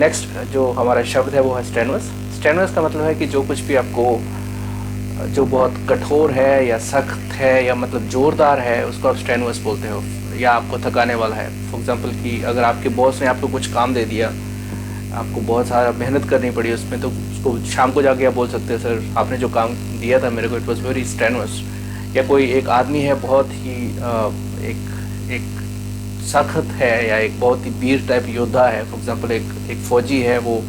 Next जो हमारा शब्द है वो है स्ट्रेनुअस। स्ट्रेनुअस का मतलब है कि जो कुछ भी आपको जो बहुत कठोर है या सख्त है या मतलब जोरदार है उसको आप स्ट्रेनुअस बोलते हो, या आपको थकाने वाला है। फॉर एग्जांपल कि अगर आपके बॉस ने आपको कुछ काम दे दिया, आपको बहुत सारा मेहनत करनी पड़ी उसमें, तो उसको शाम को जाके आप बोल सकते हैं सर आपने जो काम दिया था मेरे को, इट वॉज वेरी स्ट्रेनुअस। या कोई एक आदमी है बहुत ही एक सख्त है या एक बहुत ही वीर टाइप योद्धा है, फॉर एग्जांपल एक फौजी है, वो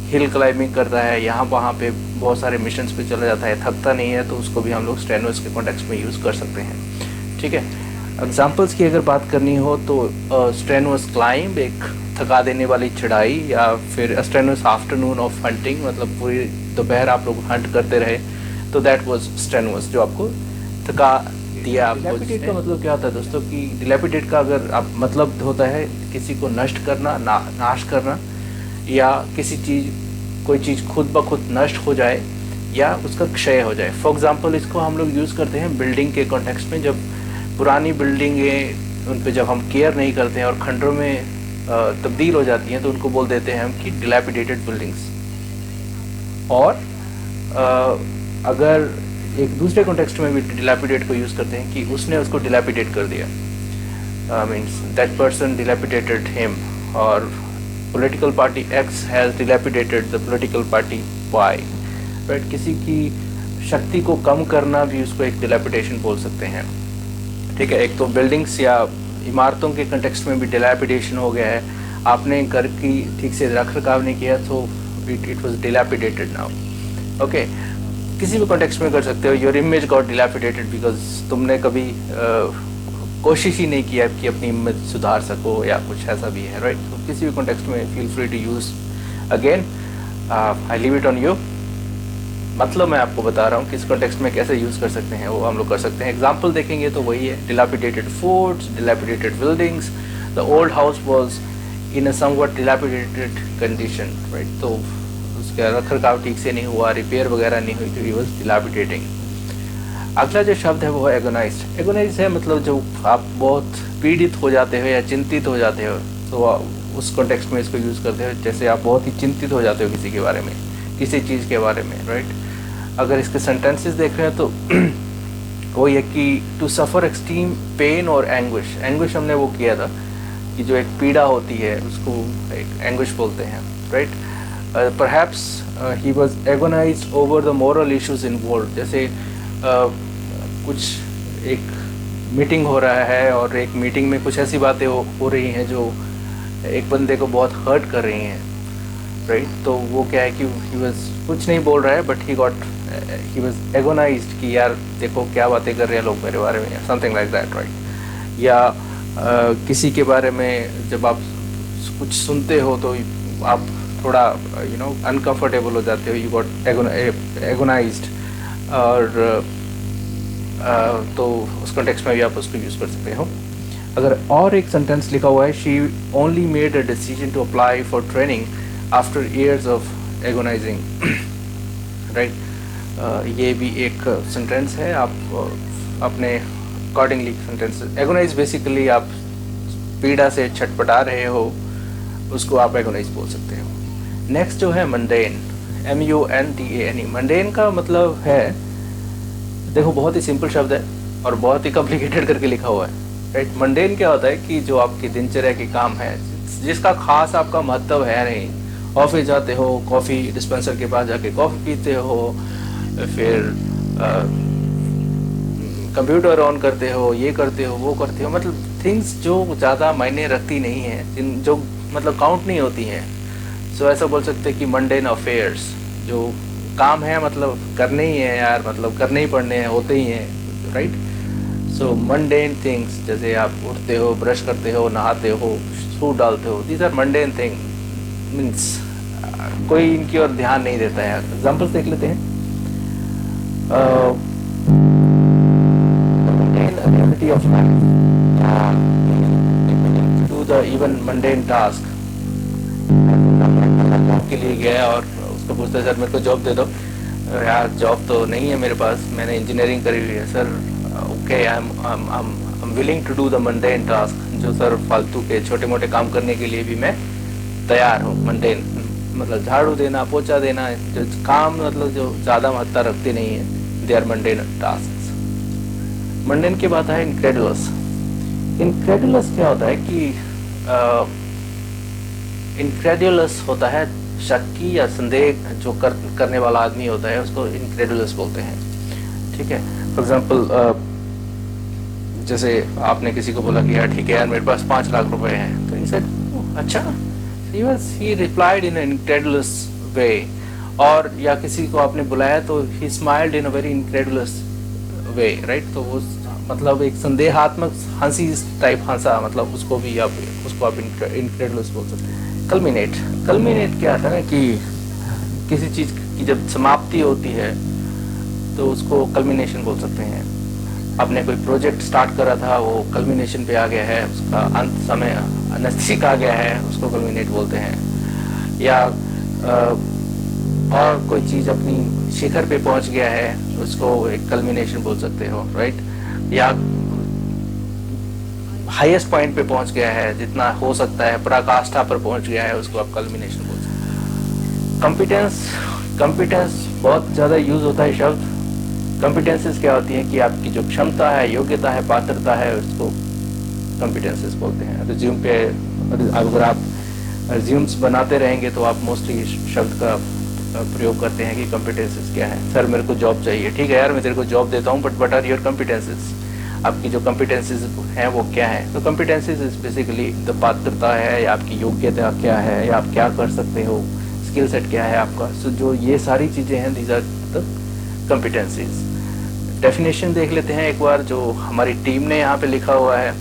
हिल क्लाइंबिंग करता है, यहाँ वहाँ पे बहुत सारे मिशंस पे चला जाता है, थकता नहीं है, तो उसको भी हम लोग स्ट्रेनुअस के कॉन्टेक्स्ट में यूज़ कर सकते हैं। ठीक है, एग्जांपल्स की अगर बात करनी हो तो स्ट्रेनुअस क्लाइंब एक थका देने वाली चढ़ाई, या फिर स्ट्रेनुअस आफ्टरनून ऑफ हंटिंग, मतलब पूरी दोपहर आप लोग हंट करते रहे, तो दैट वाज स्ट्रेनुअस, जो आपको थका दिया आपको। डिलैपिडेट का मतलब क्या होता है दोस्तों कि डिलैपिडेट का अगर आप मतलब होता है किसी को नष्ट करना, नाश करना, या किसी चीज़ कोई चीज़ खुद ब खुद नष्ट हो जाए या उसका क्षय हो जाए। फॉर एग्जांपल इसको हम लोग यूज़ करते हैं बिल्डिंग के कॉन्टेक्स्ट में, जब पुरानी बिल्डिंगें उन पे जब हम केयर नहीं करते हैं और खंडरों में तब्दील हो जाती हैं, तो उनको बोल देते हैं हम कि डिलैपिडेटेड बिल्डिंग्स। और अगर एक दूसरे कॉन्टेक्स्ट में भी डिलैपिडेट को यूज़ करते हैं कि उसने उसको डिलैपिडेट कर दिया, means that person dilapidated him, और political party X has dilapidated the political party Y. Right, किसी की शक्ति को कम करना भी उसको एक डिलैपिडेशन बोल सकते हैं। ठीक है, एक तो बिल्डिंग्स या इमारतों के कंटेक्स्ट में भी डिलैपिडेशन हो गया है, आपने घर की ठीक से रख रखाव नहीं किया तो it was dilapidated now. Okay, किसी भी कॉन्टेक्स्ट में कर सकते हो, your image got dilapidated because तुमने कभी कोशिश ही नहीं किया कि अपनी इमेज सुधार सको, या कुछ ऐसा भी है। राइट, तो किसी भी कॉन्टेक्स्ट में feel free to use. Again I leave it on you, मतलब मैं आपको बता रहा हूँ किस कॉन्टेक्स्ट में कैसे यूज़ कर सकते हैं, वो हम लोग कर सकते हैं। एग्जाम्पल देखेंगे तो वही है, dilapidated forts, dilapidated buildings, the old house was in a somewhat dilapidated condition. Right, तो उसका रख रखाव ठीक से नहीं हुआ, रिपेयर वगैरह नहीं हुई, तो ही वॉज डिलैपिडेटिंग। अगला जो शब्द है वो है एगोनाइज्ड। एगोनाइज्ड है मतलब जो आप बहुत पीड़ित हो जाते हो या चिंतित हो जाते हो, तो उस कॉन्टेक्स्ट में इसको यूज़ करते हो। जैसे आप बहुत ही चिंतित हो जाते हो किसी के बारे में, किसी चीज़ के बारे में। राइट, अगर इसके सेंटेंसेस देख रहे हैं तो वो ये कि टू सफ़र एक्सट्रीम पेन और एंग्विश। एंग्विश हमने वो किया था कि जो एक पीड़ा होती है उसको एक एंग्विश बोलते हैं। Right, perhaps he was agonized over the moral issues involve. जैसे कुछ एक मीटिंग हो रहा है और एक मीटिंग में कुछ ऐसी बातें हो रही हैं जो एक बंदे को बहुत हर्ट कर रही हैं। राइट, तो वो क्या है कि ही वाज कुछ नहीं बोल रहा है, बट ही वाज एगोनाइज्ड कि यार देखो क्या बातें कर रहे हैं लोग मेरे बारे में, समथिंग लाइक दैट। राइट, या किसी के बारे में जब आप कुछ सुनते हो तो आप थोड़ा अनकंफर्टेबल हो जाते हो, यू गॉट एगोनाइज्ड। और तो उस कॉन्टेक्स्ट में भी आप उसको यूज़ कर सकते हो। अगर और एक सेंटेंस लिखा हुआ है, she only made a decision to apply for training after years of agonizing. Right, ये भी एक सेंटेंस है, आप अपने अकॉर्डिंगली सेंटेंस। एगोनाइज बेसिकली आप पीड़ा से छटपटा रहे हो, उसको आप एगोनाइज बोल सकते हो। नेक्स्ट जो है मंडेन, MUNDANE। मंडेन का मतलब है, देखो बहुत ही सिंपल शब्द है और बहुत ही कॉम्प्लिकेटेड करके लिखा हुआ है। राइट, मंडेन क्या होता है कि जो आपकी दिनचर्या के काम है, जिसका खास आपका महत्व है नहीं। ऑफिस जाते हो, कॉफ़ी डिस्पेंसर के पास जाके कॉफ़ी पीते हो, फिर कंप्यूटर ऑन करते हो, ये करते हो, वो करते हो, मतलब थिंग्स जो ज़्यादा मायने रखती नहीं हैं, जो मतलब काउंट नहीं होती हैं। सो ऐसा बोल सकते हैं कि मंडेन अफेयर्स, जो काम है मतलब करने ही है यार, मतलब करने ही पड़ने हैं, होते ही हैं। राइट, सो मंडेन थिंग्स, जैसे आप उठते हो, ब्रश करते हो, नहाते हो, सूट डालते हो, these are mundane thing. Means कोई इनकी ओर ध्यान नहीं देता है। एग्जाम्पल्स देख लेते हैं। ability of man to do the even mundane task। के लिए गया और उसको पूछते सर मेरे को जॉब दे दो। यार जॉब तो नहीं है मेरे पास, मैंने इंजीनियरिंग करी हुई है। Sir okay, I am willing to do the mundane task. जो सर फालतू के छोटे मोटे काम करने के लिए भी मैं तैयार हूँ। मंडेन मतलब झाड़ू देना, पोछा देना, जो काम मतलब जो ज़्यादा महत्ता रखते नहीं है, they are mundane task. Mundane के बाद है इनक्रेडुलस। इनक्रेडुलस क्या होता है कि इनक्रेडुलस होता है शक्की या संदेह जो करने वाला आदमी होता है, उसको इनक्रेडुलस बोलते हैं। ठीक है, फॉर एग्जाम्पल जैसे आपने किसी को बोला कि यार ठीक है यार मेरे पास 5 लाख रुपए हैं, तो he said, अच्छा, he replied in an incredulous way। और या किसी को आपने बुलाया तो he smiled in a very incredulous way, right? तो वो मतलब एक संदेहात्मक हंसी टाइप हंसा, मतलब उसको आप incredulous बोल सकते हैं। कल्मिनेट क्या था ना कि किसी चीज की जब समाप्ति होती है तो उसको कल्मिनेशन बोल सकते हैं। आपने कोई प्रोजेक्ट स्टार्ट करा था, वो कल्मिनेशन पे आ गया है, उसका अंत समय नजदीक आ गया है, उसको कल्मिनेट बोलते हैं। या और कोई चीज अपनी शिखर पे पहुंच गया है, उसको एक कल्मिनेशन बोल सकते हो, राइट? या हाईएस्ट पॉइंट पे पहुंच गया है, जितना हो सकता है पराकाष्ठा पर पहुंच गया है, उसको आप कल्मिनेशन बोल सकते हैं। कॉम्पिटेंस बहुत ज्यादा यूज होता है शब्द। कॉम्पिटेंसेस क्या होती है कि आपकी जो क्षमता है, योग्यता है, पात्रता है, उसको कॉम्पिटेंसेस बोलते हैं। रिज्यूम पे अगर आप रिज्यूम्स बनाते रहेंगे तो आप मोस्टली इस शब्द का प्रयोग करते हैं कि कॉम्पिटेंसेस क्या है। सर मेरे को जॉब चाहिए, ठीक है यार मैं तेरे को जॉब देता हूँ, but what are your competencies? आपकी जो कॉम्पिटेंसेस हैं वो क्या है? तो कॉम्पिटेंसेस इज बेसिकली द पात्रता है, या आपकी योग्यता क्या है, या आप क्या कर सकते हो, स्किल सेट क्या है आपका। सो जो ये सारी चीजें हैं, these are the competencies. Definition देख लेते हैं एक बार, जो हमारी टीम ने यहाँ पे लिखा हुआ है।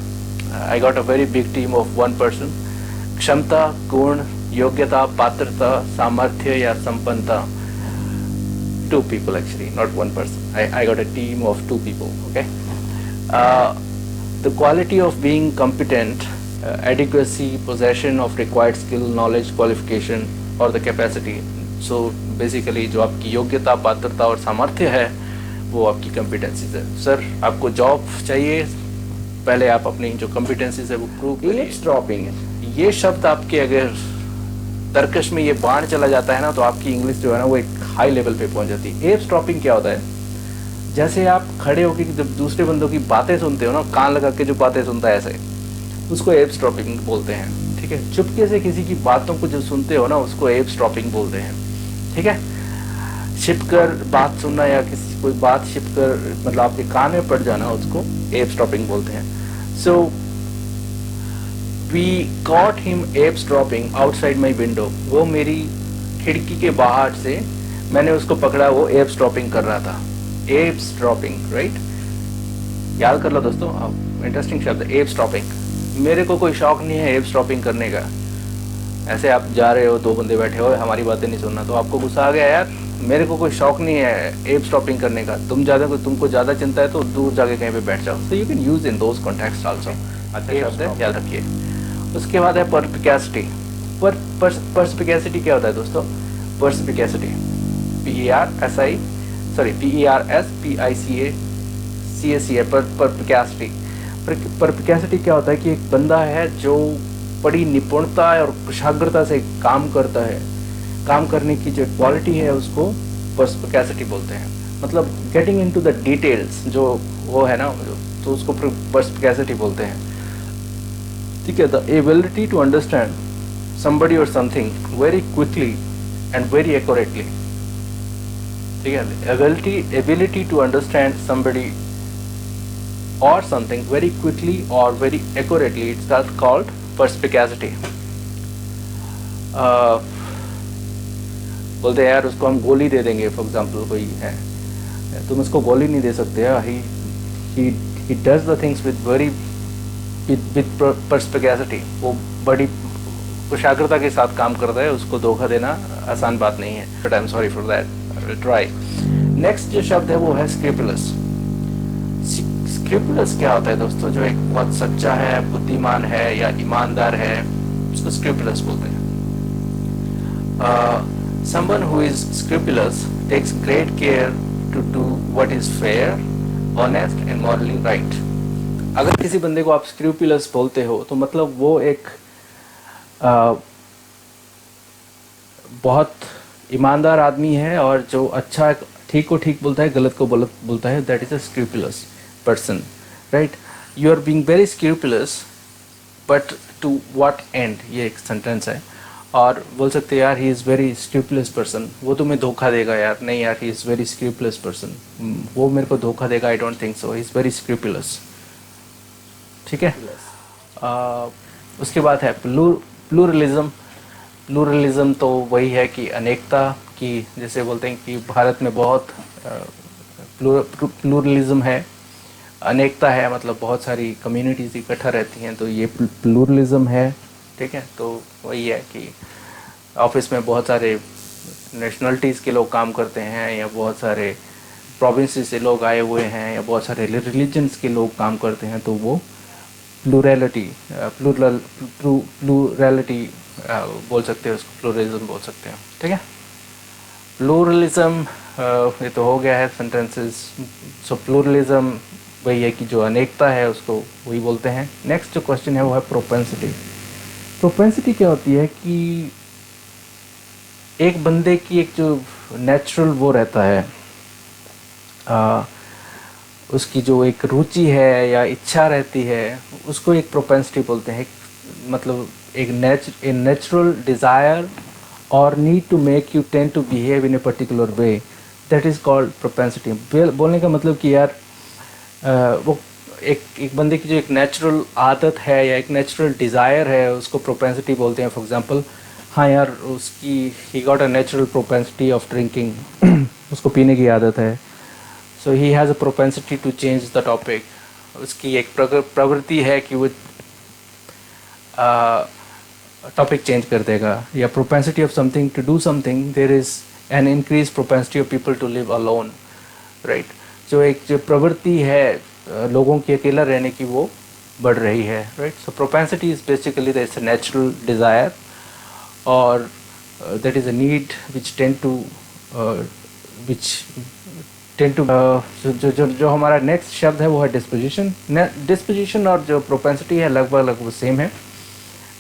I got a very big team of 1 person। क्षमता, गुण, योग्यता, पात्रता, सामर्थ्य या संपन्नता। 2 people actually, not 1 person। I got a team of 2 people, okay? The quality of being competent, adequacy, possession of required skill, knowledge, qualification or the capacity। So basically जो आपकी योग्यता, पात्रता और सामर्थ्य है वो आपकी कॉम्पिटेंसीज है। सर आपको जॉब चाहिए, पहले आप अपनी जो कॉम्पिटेंसीज है वो प्रूव करिए। एप्सड्रॉपिंग, ये शब्द आपके अगर तर्कश में ये बाण चला जाता है ना, तो आपकी इंग्लिश जो है ना वो एक हाई लेवल पे पहुंच जाती है। एप्सड्रॉपिंग क्या होता है? जैसे आप खड़े होकर जब दूसरे बंदों की बातें सुनते हो ना, कान लगा के जो बातें सुनता है ऐसे, उसको एप्सड्रॉपिंग बोलते हैं। ठीक है, चुपके से किसी की बातों को जो सुनते हो ना, उसको एप्सड्रॉपिंग बोलते हैं। ठीक है, छिपकर बात सुनना या किसी कोई बात छिपकर मतलब आपके कान में पड़ जाना, उसको एप्सड्रॉपिंग बोलते हैं। So we caught him eavesdropping outside my window. वो मेरी खिड़की के बाहर से मैंने उसको पकड़ा, वो एप्सड्रॉपिंग कर रहा था। एप्सड्रॉपिंग, राइट? याद कर लो दोस्तों, इंटरेस्टिंग शब्द एप्सड्रॉपिंग। मेरे को कोई शौक नहीं है एप्सड्रॉपिंग करने का। ऐसे आप जा रहे हो, 2 बंदे बैठे हो, हमारी बातें नहीं सुनना, तो आपको गुस्सा आ गया, यार मेरे को कोई शौक नहीं है एप्सड्रॉपिंग करने का, तुमको ज्यादा चिंता है तो दूर जाके कहीं पे बैठ जाओ। So you can use in those context also. अच्छा शब्द है, याद रखिए। उसके बाद है परस्पिकेसिटी। परस्पिकेसिटी क्या होता है दोस्तों? परस्पिकेसिटी PERSPICACACY परस्पिकेसिटी। परस्पिकेसिटी क्या होता है कि एक बंदा है जो बड़ी निपुणता और कुशाग्रता से काम करता है, काम करने की जो क्वालिटी है उसको परस्पिकेसिटी बोलते हैं। मतलब गेटिंग इनटू द डिटेल्स जो वो है ना, तो उसको परस्पिकेसिटी बोलते हैं। ठीक है, the ability to understand somebody or something very quickly and very accurately। ठीक है, ability to understand somebody or something very quickly or very accurately, it's called perspicacity। बोलते हैं यार उसको हम गोली दे देंगे, फॉर एग्जाम्पल कोई है, तुम उसको गोली नहीं दे सकते। he does the things with perspicacity। वो बड़ी कुशाग्रता के साथ काम करता है, उसको धोखा देना आसान बात नहीं है। But I am sorry for that, I will try. Next जो शब्द है वो है स्क्रूपुलस। स्क्रूपुलस क्या होता है दोस्तों? जो एक बहुत सच्चा है, बुद्धिमान है या ईमानदार है, उसको स्क्रूपुलस बोलते हैं। Someone who is scrupulous takes great care to do what is fair, honest and morally right। अगर किसी बंदे को आप स्क्रूपुलस बोलते हो तो मतलब वो एक बहुत ईमानदार आदमी है और जो अच्छा ठीक को ठीक बोलता है, गलत को गलत बोलता है, that is a scrupulous person, right. You are being very scrupulous but to what end, ये एक सेंटेंस है। और बोल सकते हैं यार he is very scrupulous person, वो तुम्हें धोखा देगा यार, नहीं यार he is very scrupulous person, वो मेरे को धोखा देगा, I don't think so, he is very scrupulous, ठीक है। उसके बाद है प्लूरलिज्म। प्लूरलिज्म तो वही है कि अनेकता की, जैसे बोलते हैं कि भारत में बहुत प्लूरलिज्म है, अनेकता है, मतलब बहुत सारी कम्युनिटीज़ इकट्ठा रहती हैं, तो ये प्लूरलिज्म है, ठीक है। तो वही है कि ऑफिस में बहुत सारे नेशनलिटीज़ के लोग काम करते हैं, या बहुत सारे प्रोविंसेस से लोग आए हुए हैं, या बहुत सारे रिलीजन्स के लोग काम करते हैं, तो वो प्लूरलिटी बोल सकते हैं उसको, प्लूरलिज्म बोल सकते हैं, ठीक है। प्लूरलिज्म ये तो हो गया है सेंटेंसेस। सो प्लूरलिज्म वही है कि जो अनेकता है उसको वही बोलते हैं। नेक्स्ट जो क्वेश्चन है वो है प्रोपेंसिटी। प्रोपेंसिटी क्या होती है कि एक बंदे की एक जो नेचुरल वो रहता है, उसकी जो एक रुचि है या इच्छा रहती है, उसको एक प्रोपेंसिटी बोलते हैं। मतलब एक नेचुरल डिज़ायर और need to make you tend to behave in a particular way, that is called propensity. बोलने का मतलब कि यार वो एक बंदे की जो एक नेचुरल आदत है या एक नेचुरल डिज़ायर है, उसको प्रोपेंसिटी बोलते हैं। फॉर एग्जांपल, हाँ यार उसकी he got a natural propensity of drinking, उसको पीने की आदत है, so he has a propensity to change the topic. उसकी एक प्रवृत्ति है कि वो टॉपिक चेंज कर देगा। या propensity of something to do something, there is an increase propensity of people to live alone, right. जो प्रवृत्ति है लोगों की अकेला रहने की, वो बढ़ रही है, right. So propensity is basically that's a natural desire, और that is a need which tend to जो हमारा नेक्स्ट शब्द है वो है डिस्पोजिशन। डिस्पोजिशन और जो प्रोपेंसिटी है लगभग सेम है।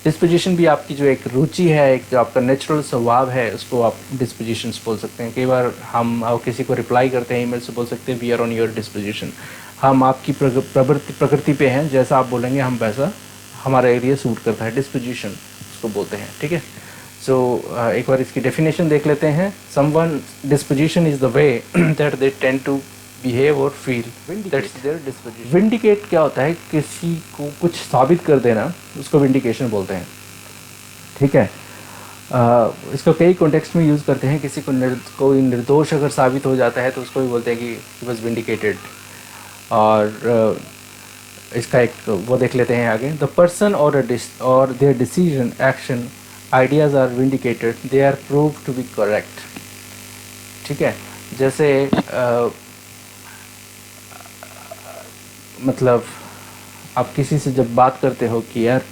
डिस्पोजिशन भी आपकी जो एक रुचि है, एक जो आपका नेचुरल स्वभाव है, उसको आप डिस्पोजिशंस बोल सकते हैं। कई बार हम किसी को रिप्लाई करते हैं ईमेल से, बोल सकते हैं we are on your disposition, हम आपकी प्रकृति पे हैं, जैसा आप बोलेंगे हम वैसा, हमारा एरिया सूट करता है, डिस्पोजिशन उसको बोलते हैं, ठीक है। सो एक बार इसकी डेफिनेशन देख लेते हैं। Someone disposition is the way that they tend to behave और feel, that's their disposition. Vindicate क्या होता है? किसी को कुछ साबित कर देना, उसको विंडिकेशन बोलते हैं, ठीक है। इसको कई कॉन्टेक्स्ट में यूज़ करते हैं। किसी को कोई निर्दोष अगर साबित हो जाता है तो उसको भी बोलते हैं कि ही वाज विंडिकेटेड। और इसका एक वो देख लेते हैं आगे। द पर्सन और their decision, action, ideas are vindicated, they are prove to be correct, ठीक है। जैसे मतलब आप किसी से जब बात करते हो कि यार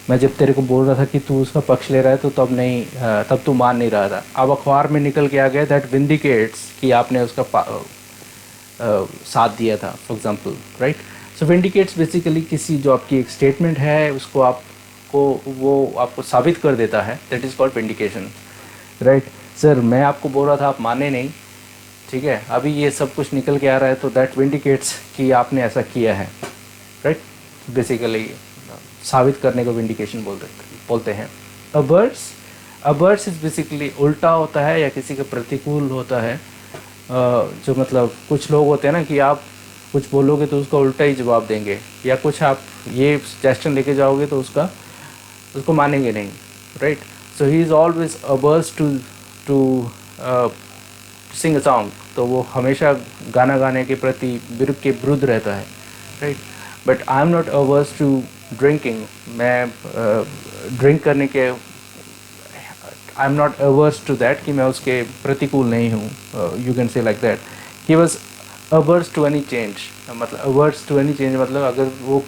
मैं जब तेरे को बोल रहा था कि तू उसका पक्ष ले रहा है, तो तब तू मान नहीं रहा था, अब अखबार में निकल के आ गया, दैट विंडिकेट्स कि आपने उसका साथ दिया था, for example, right. So vindicates basically किसी जो आपकी एक स्टेटमेंट है उसको आपको साबित कर देता है, that is called vindication, right. Sir मैं आपको बोल रहा था, आप माने नहीं, ठीक है, अभी ये सब कुछ निकल के आ रहा है, तो दैट विंडिकेट्स कि आपने ऐसा किया है, राइट। बेसिकली साबित करने को विंडिकेशन बोलते हैं। अबर्स इज बेसिकली उल्टा होता है या किसी के प्रतिकूल होता है। जो मतलब कुछ लोग होते हैं ना कि आप कुछ बोलोगे तो उसका उल्टा ही जवाब देंगे, या कुछ आप ये सजेशन लेके जाओगे तो उसको मानेंगे नहीं, right. So he is always averse to sing a song, तो वो हमेशा गाना गाने के प्रति विरुद्ध रहता है, right. But I am not averse to drinking, मैं ड्रिंक करने के I am not averse to that, कि मैं उसके प्रतिकूल नहीं हूँ, you can say like that. He was averse to any change, मतलब अवर्स टू एनी चेंज मतलब अगर वो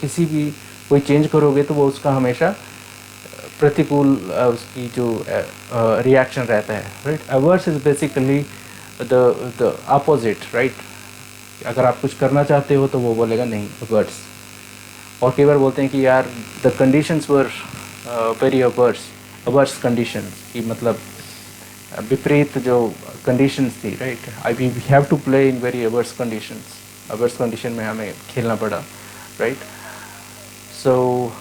कोई चेंज करोगे तो वो उसका हमेशा प्रतिकूल उसकी जो रिएक्शन रहता है, right. Averse is basically the opposite, right. अगर आप कुछ करना चाहते हो तो वो बोलेगा नहीं, अवर्स। और कई बार बोलते हैं कि यार the conditions were very averse condition, कि मतलब विपरीत जो कंडीशंस थी, right, I we have to play in very averse condition में हमें खेलना पड़ा, right. So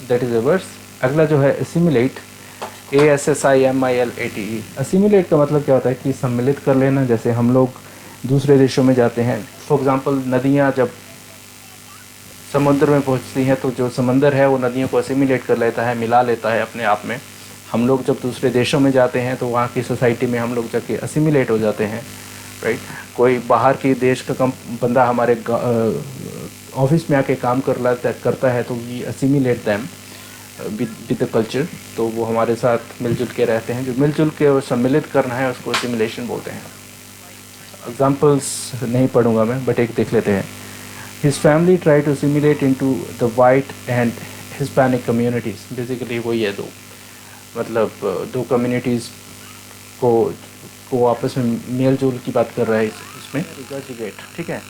that is averse. अगला जो है एसिमिलेट, ASSIMILATE. असिमिलेट का मतलब क्या होता है कि सम्मिलित कर लेना. जैसे हम लोग दूसरे देशों में जाते हैं, फॉर एग्जांपल नदियाँ जब समुद्र में पहुंचती हैं तो जो समंदर है वो नदियों को असिमिलेट कर लेता है, मिला लेता है अपने आप में. हम लोग जब दूसरे देशों में जाते हैं तो वहाँ की सोसाइटी में हम लोग जाके असिमिलेट हो जाते हैं, राइट. कोई बाहर के देश का बंदा हमारे ऑफिस में आके काम करता है तो we assimilate them with the culture. तो वो हमारे साथ मिलजुल के रहते हैं. जो मिलजुल के और सम्मिलित करना है उसको असिमिलेशन बोलते हैं. एग्जाम्पल्स नहीं पढ़ूंगा मैं, बट एक देख लेते हैं. His family tried to assimilate into the white and Hispanic communities. Basically वही है, दो मतलब दो कम्युनिटीज़ को आपस में मेल जोल की बात कर रहा है इसमें. रिगर्जिटेट, ठीक है.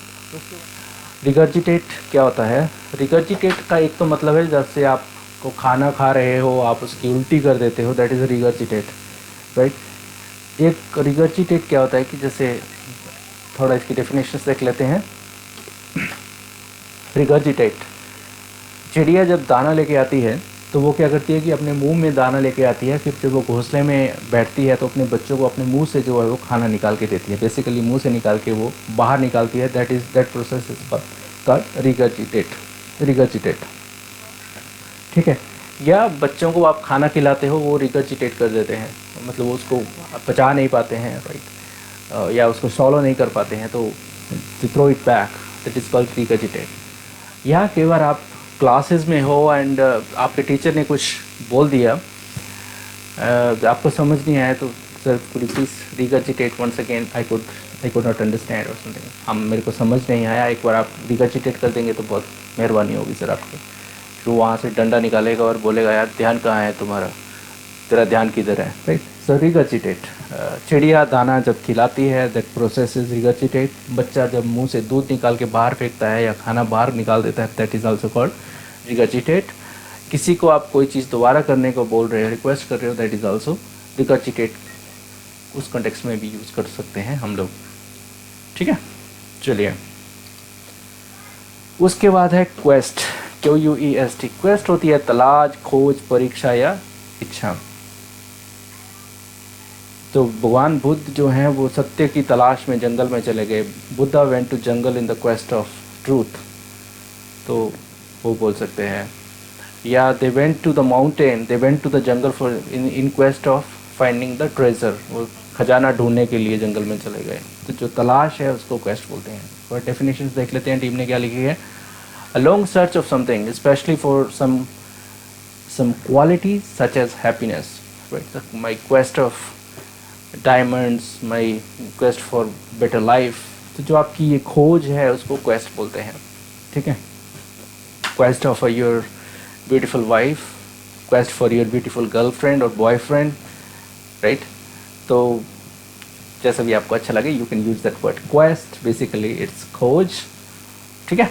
रिगर्जिटेट क्या होता है? रिगर्जिटेट का एक तो मतलब है जैसे आप को खाना खा रहे हो, आप उसकी उल्टी कर देते हो, दैट इज़ रिगर्जिटेट, राइट. एक रिगर्जिटेट क्या होता है कि जैसे थोड़ा इसकी डेफिनेशन देख लेते हैं. रिगर्जिटेट, चिड़िया जब दाना लेके आती है तो वो क्या करती है कि अपने मुंह में दाना लेके आती है, फिर जब वो घोंसले में बैठती है तो अपने बच्चों को अपने मुंह से जो है वो खाना निकाल के देती है. बेसिकली मुंह से निकाल के वो बाहर निकालती है. That process is called regurgitate, ठीक है. या बच्चों को आप खाना खिलाते हो, वो रिगर्जिटेट कर देते हैं, मतलब उसको पचा नहीं पाते हैं, राइट, या उसको सॉलो नहीं कर पाते हैं तो throw it back, that is called regurgitate. यहाँ कई बार आप क्लासेस में हो एंड आपके टीचर ने कुछ बोल दिया, आपको समझ नहीं आया तो sir please regurgitate once again, I could not understand और समथिंग. हम मेरे को समझ नहीं आया, एक बार आप रिगर्जिटेट कर देंगे तो बहुत मेहरबानी होगी सर आपकी. फिर वहाँ से डंडा निकालेगा और बोलेगा यार ध्यान कहाँ है तुम्हारा, तेरा ध्यान किधर है, राइट. सो रिगर्जिटेट. चिड़िया दाना जब खिलाती है, दैट प्रोसेस इज रिगर्जिटेट. बच्चा जब मुंह से दूध निकाल के बाहर फेंकता है या खाना बाहर निकाल देता है, that is also called regurgitate. किसी को आप कोई चीज़ दोबारा करने को बोल रहे हो, रिक्वेस्ट कर रहे हो, दैट इज आल्सो रिगर्जिटेट. उस कॉन्टेक्स्ट में भी यूज़ कर सकते हैं हम लोग, ठीक है. चलिए, उसके बाद है क्वेस्ट, QUEST. क्वेस्ट होती है तलाश, खोज, परीक्षा या इच्छा. तो भगवान बुद्ध जो हैं वो सत्य की तलाश में जंगल में चले गए. Buddha went to jungle in the quest of truth, तो वो बोल सकते हैं. या they went to the mountain, they went to the jungle for in quest of finding the treasure. वो खजाना ढूंढने के लिए जंगल में चले गए. तो जो तलाश है उसको क्वेस्ट बोलते हैं. और डेफिनेशंस देख लेते हैं टीम ने क्या लिखी है. A long search of something, especially for some qualities such as happiness. Right? My quest of diamonds, my quest for better life. तो जो आपकी ये खोज है उसको quest बोलते हैं, ठीक है. Quest of your beautiful wife, quest for your beautiful girlfriend or boyfriend, right? तो जैसा भी आपको अच्छा लगे, you can use that word. Quest basically it's खोज, ठीक है.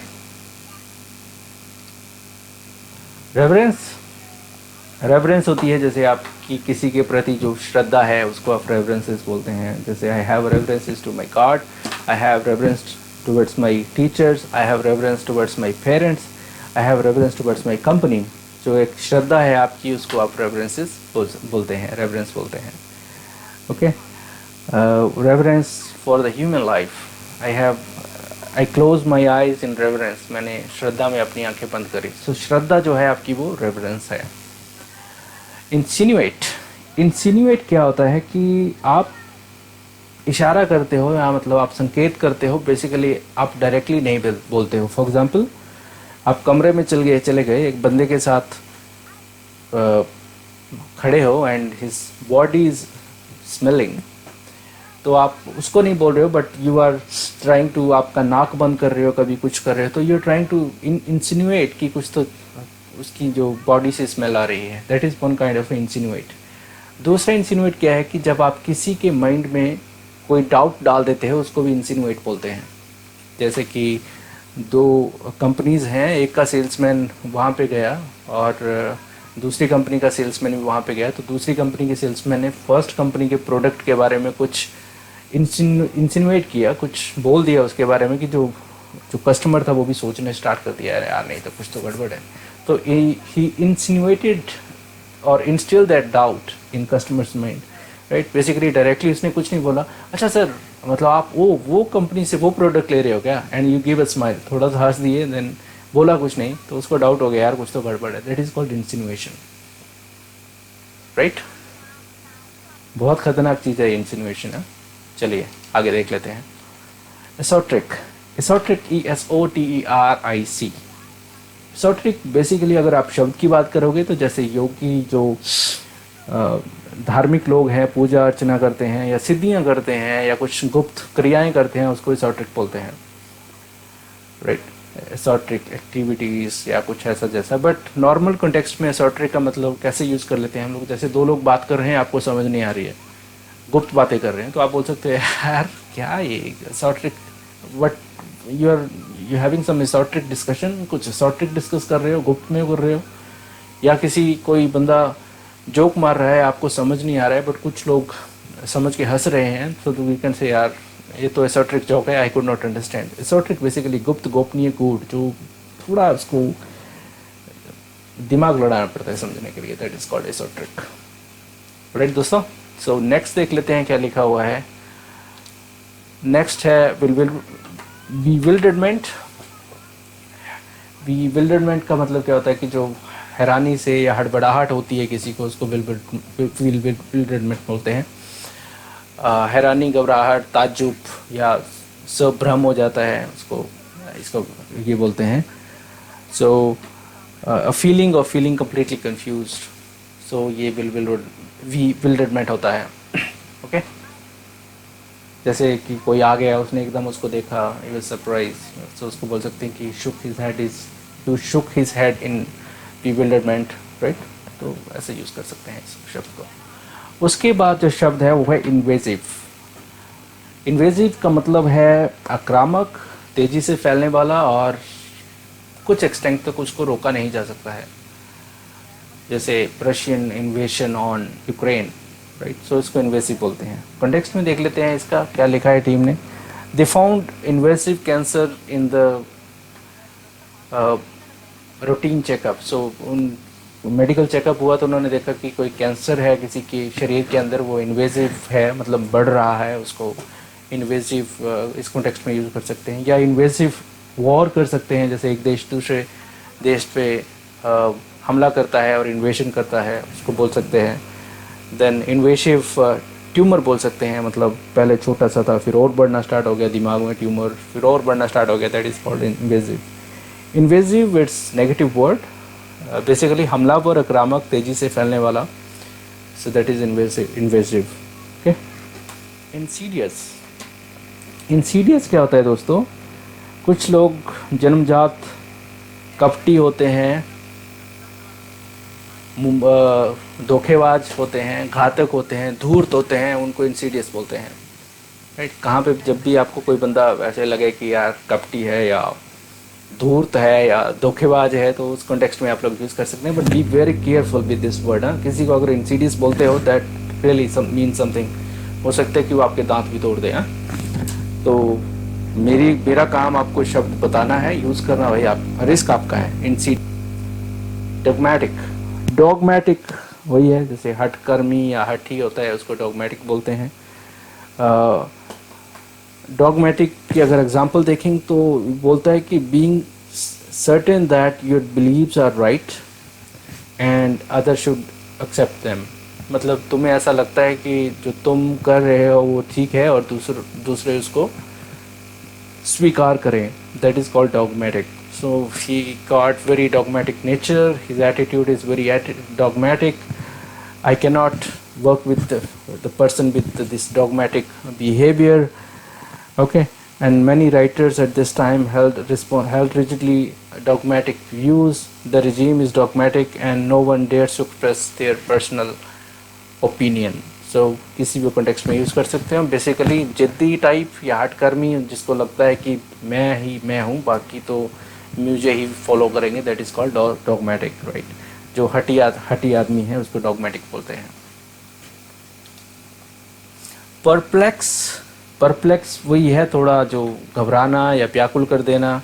रेवरेंस होती है जैसे आपकी किसी के प्रति जो श्रद्धा है उसको आप रेवरेंसेस बोलते हैं. जैसे I have reverences to my god, I have reverence towards my teachers, I have reverence towards my parents, I have reverence towards my company. जो एक श्रद्धा है आपकी उसको आप रेवरेंसेस बोलते हैं, रेवरेंस बोलते हैं, okay. Reverence for the human life, I close my eyes in reverence. मैंने श्रद्धा में अपनी आंखें बंद करी. सो श्रद्धा जो है आपकी वो रेवरेंस है. इंसिन्यूएट क्या होता है कि आप इशारा करते हो या मतलब आप संकेत करते हो. बेसिकली आप डायरेक्टली नहीं बोलते हो. फॉर एग्जांपल, आप कमरे में चले गए, एक बंदे के साथ खड़े हो and his body is smelling, तो आप उसको नहीं बोल रहे हो, but you are trying to, आपका नाक बंद कर रहे हो, कभी कुछ कर रहे हो, तो यू आर ट्राइंग टू इंसिन्यूएट कि कुछ तो उसकी जो बॉडी से स्मेल आ रही है. That is one kind of insinuate. दूसरा इंसिन्यूएट क्या है कि जब आप किसी के माइंड में कोई डाउट डाल देते हो, उसको भी इंसिन्यूएट बोलते हैं. जैसे कि दो कंपनीज़ हैं, एक का सेल्समैन वहाँ पे गया और दूसरी कंपनी का सेल्समैन भी वहाँ पे गया, तो दूसरी कंपनी के सेल्समैन ने फर्स्ट कंपनी के प्रोडक्ट के बारे में कुछ इंसिनुएट किया, कुछ बोल दिया उसके बारे में कि जो कस्टमर था वो भी सोचने स्टार्ट कर दिया, यार नहीं तो कुछ तो गड़बड़ है। तो ही इंसिनुएटेड और instil that doubt in customers mind, right. Basically directly उसने कुछ नहीं बोला, अच्छा सर मतलब आप वो कंपनी से वो प्रोडक्ट ले रहे हो क्या, and you give a smile, थोड़ा सा हंस दिए, देन बोला कुछ नहीं, तो उसको डाउट हो गया यार कुछ तो गड़बड़ है। That is called insinuation, right. बहुत खतरनाक चीज़ है इंसिनुएशन है। चलिए आगे देख लेते हैं। एसोट्रिक, एसोट्रिक ESOTERIC। एसोट्रिक बेसिकली अगर आप शब्द की बात करोगे तो जैसे योगी जो धार्मिक लोग हैं, पूजा अर्चना करते हैं या सिद्धियां करते हैं या कुछ गुप्त क्रियाएं करते हैं, उसको एसोट्रिक बोलते हैं, राइट। एसोट्रिक एक्टिविटीज़ या कुछ ऐसा जैसा। बट नॉर्मल कॉन्टेक्स्ट में एसोट्रिक का मतलब कैसे यूज़ कर लेते हैं हम लोग, जैसे दो लोग बात कर रहे हैं, आपको समझ नहीं आ रही है, गुप्त बातें कर रहे हैं, तो आप बोल सकते हैं यार क्या ये esoteric, but you having some esoteric discussion, कुछ एसोट्रिक डिस्कस कर रहे हो, गुप्त में कर रहे हो, या कोई बंदा जोक मार रहा है, आपको समझ नहीं आ रहा है, बट कुछ लोग समझ के हंस रहे हैं, तो वी कैन से यार ये तो एसोट्रिक जोक है, I could not understand. Esoteric basically गुप्त, गोपनीय, गूढ़, जो थोड़ा उसको दिमाग लड़ाना पड़ता है समझने के लिए, दैट इज कॉल्ड एसोट्रिक, राइट दोस्तों। सो नेक्स्ट देख लेते हैं क्या लिखा हुआ है। नेक्स्ट है bewilderment। bewilderment का मतलब क्या होता है कि जो हैरानी से या हड़बड़ाहट होती है किसी को, उसको bewilderment बोलते हैं। हैरानी, घबराहट, ताज्जुब या संभ्रम हो जाता है, इसको ये बोलते हैं। So a feeling of feeling completely confused, so ये bewilderment होता है, ओके। जैसे कि कोई आ गया, उसने एकदम उसको देखा, he was surprised, so उसको बोल सकते हैं कि shook his head in bewilderment, right। तो ऐसे यूज़ कर सकते हैं इस शब्द को। उसके बाद जो शब्द है वो है इन्वेजिव। इन्वेजिव का मतलब है आक्रामक, तेज़ी से फैलने वाला, और कुछ एक्सटेंट तक उसको रोका नहीं जा सकता है, जैसे Russian invasion on Ukraine, right. So इसको इन्वेसिव बोलते हैं। कॉन्टेक्स्ट में देख लेते हैं इसका क्या लिखा है टीम ने। They found invasive cancer in the routine checkup. So उन मेडिकल चेकअप हुआ तो उन्होंने देखा कि कोई कैंसर है किसी के शरीर के अंदर, वो इन्वेसिव है, मतलब बढ़ रहा है, उसको इन्वेसिव इस कॉन्टेक्स्ट में यूज़ कर सकते हैं। या इन्वेसिव वॉर कर सकते हैं, जैसे एक देश दूसरे देश पे हमला करता है और इन्वेशन करता है, उसको बोल सकते हैं। देन इन्वेसिव ट्यूमर बोल सकते हैं, मतलब पहले छोटा सा था, फिर और बढ़ना स्टार्ट हो गया दिमाग में ट्यूमर, फिर और बढ़ना स्टार्ट हो गया, that is called invasive. Invasive it's negative word, basically हमलावर, आक्रामक, तेज़ी से फैलने वाला, so that is invasive, okay. Insidious, Insidious क्या होता है दोस्तों? कुछ लोग जन्मजात कपटी होते हैं, धोखेबाज होते हैं, घातक होते हैं, धूर्त होते हैं, उनको इंसीडियस बोलते हैं, राइट। कहाँ पे जब भी आपको कोई बंदा ऐसे लगे कि यार कपटी है या धूर्त है या धोखेबाज है, तो उस कॉन्टेक्स्ट में आप लोग यूज़ कर सकते हैं। But be very careful with this word. किसी को अगर इंसीडियस बोलते हो, दैट रियली मीन समथिंग। हो सकता है कि वो आपके दांत भी तोड़ दे। तो मेरा काम आपको शब्द बताना है, यूज़ करना भाई, आप रिस्क आपका है। डॉगमैटिक, डॉगमैटिक वही है, जैसे हठकर्मी या हठी होता है, उसको डॉगमैटिक बोलते हैं। डॉगमैटिक की अगर एग्जांपल देखें तो बोलता है कि being certain that your beliefs are right and other should accept them. मतलब तुम्हें ऐसा लगता है कि जो तुम कर रहे हो वो ठीक है और दूसरे उसको स्वीकार करें, that is called dogmatic. So he got very dogmatic nature, his attitude is very dogmatic. I cannot work with the person with this dogmatic behavior, okay. And many writers at this time held rigidly dogmatic views. The regime is dogmatic and no one dares to express their personal opinion. So किसी भी context में use कर सकते हैं। Basically जिद्दी type या हठकर्मी, जिसको लगता है कि मैं ही मैं हूँ, बाकी तो मुझे ही फॉलो करेंगे, दैट इज़ कॉल्ड डॉगमैटिक, राइट। जो हठी आदमी है उसको डॉगमेटिक बोलते हैं। परप्लेक्स वही है थोड़ा जो घबराना या व्याकुल कर देना,